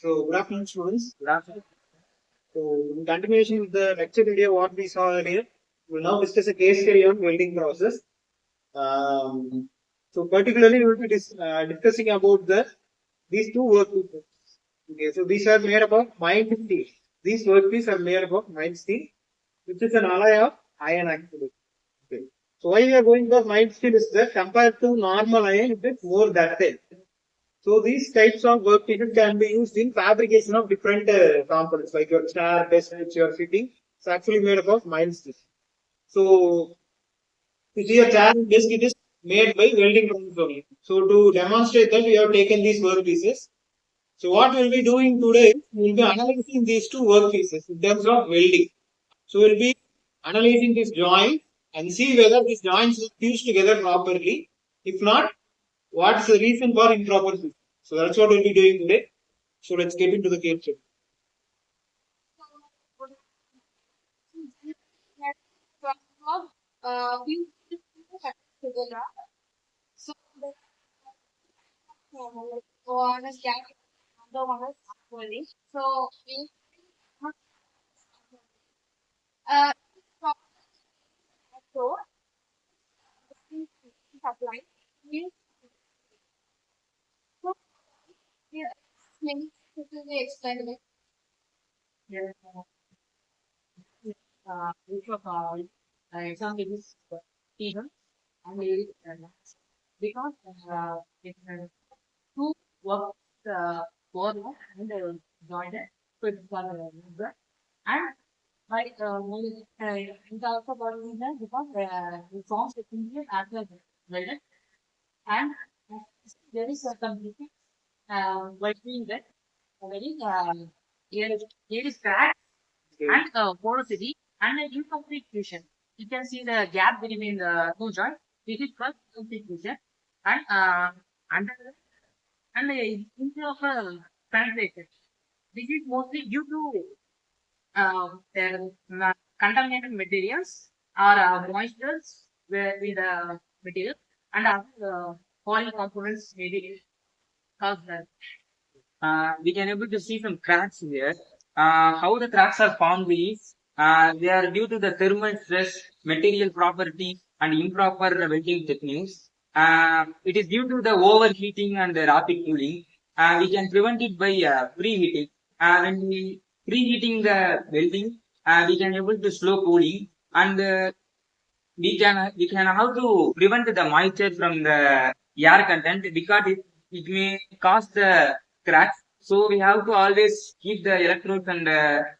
So, good afternoon, students. Good afternoon. So, in continuation with the lecture video, what we saw earlier, we will now discuss a case study on welding process. So, particularly, we will be discussing about these two workpieces. Okay, so these are made up of mined steel. These workpieces are made up of mined steel, which is an alloy of iron actually. Okay. So, why we are going for mined steel is that compared to normal iron, it is more ductile. So these types of workpieces can be used in fabrication of different components, like your chair, desk which you are sitting. It's actually made up of mild steel. So if your chair and desk, it is made by welding process only. So to demonstrate that, we have taken these workpieces. So what we'll be doing today, we'll be analyzing these two workpieces in terms of welding. So we'll be analyzing this joint and see whether these joints are fused together properly. If not, what's the reason for improper fusing? So that's what we'll be doing today. So let's get into the case study. So one is gas, the one is welding. So we uh so supply means so yeah, many people will explain it. Yes, which of example is even and because it has two work overlap and joined. So it's and like it also got reason because it forms the Indian after welded and there is a completely between that very here is crack and porosity and an incomplete fusion. You can see the gap between the two joints. This is called incomplete fusion and under and instead of penetration. This is mostly due to contaminated materials or moistures with the material and other foreign components may be caused that. We can able to see some cracks here. How the cracks are formed is they are due to the thermal stress, material property, and improper welding techniques. It is due to the overheating and the rapid cooling. We can prevent it by preheating. When we preheating the welding, we can able to slow cooling and we can how to prevent the moisture from the air content because it may cause the cracks. So we have to always keep the electrodes and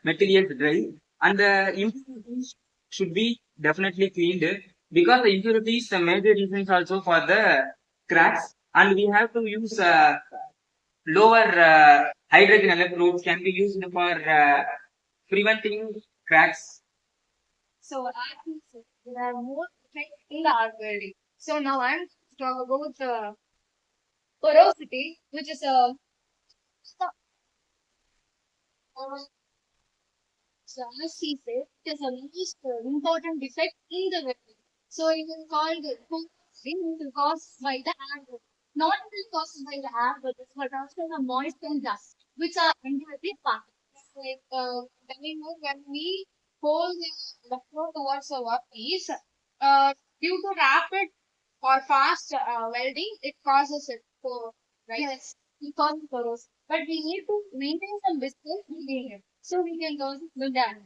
materials dry and the impurities should be definitely cleaned because the impurities the major reasons also for the cracks and we have to use lower hydrogen electrodes can be used for preventing cracks. So I think so. There are more effects in the art welding. So now I'm talking about the porosity, which is a so as he said, it is a most important defect in the welding. So it is called porosity, which is caused by the air. Not only caused by the air, but also the moist and dust, which are under the particles. Like when we hold the flow towards the workpiece, due to rapid or fast welding, it causes it to, right? Yes, it causes corrosion. But we need to maintain some distance between it. So we can go with that.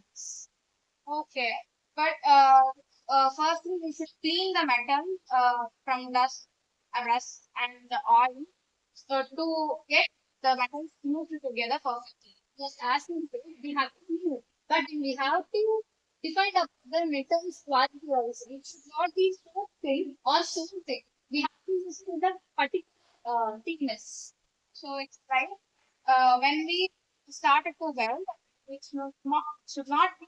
Okay. But firstly, we should clean the metal from dust, rust, and the oil to get the metals fused together perfectly. Just as we said, we have to clean it. But we have to define the metal's quality also. It should not be so thin or so thick. We have to use the particular thickness. So it's like when we started to weld, it should not be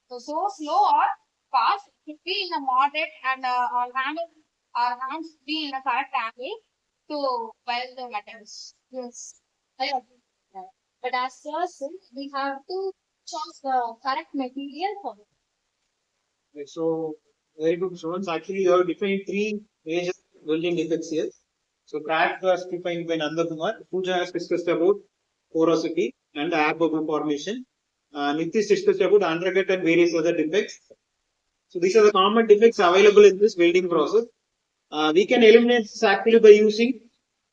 so slow or fast. It should be in a moderate and our hands should be in a correct angle to weld the metals. Yes, I agree with that. But as Sir said, we have to choose the correct material for it. Okay, so very good students. Actually, you have defined three major welding defects here. So crack was defined by Nanda Kumar. Pooja has discussed about porosity, and air bubble formation. It is discussed about undercut and various other defects. So these are the common defects available in this welding process. We can eliminate this actually by using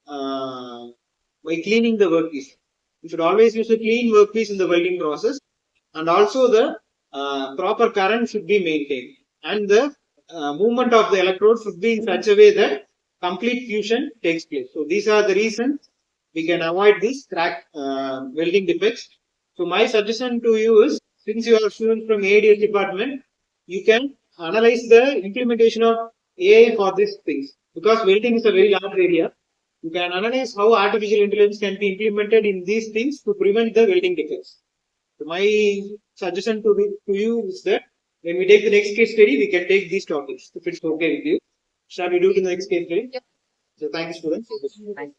by cleaning the workpiece. You should always use a clean workpiece in the welding process, and also the proper current should be maintained, and the movement of the electrode should be in such a way that complete fusion takes place. So these are the reasons we can avoid these crack welding defects. So my suggestion to you is, since you are students from ADS department, you can analyze the implementation of AI for these things, because welding is a very large area. You can analyze how artificial intelligence can be implemented in these things to prevent the welding defects. So my suggestion to you is that when we take the next case study, we can take these topics if it's okay with you. Shall we do the next case study? Yep. So thank you, students. Thank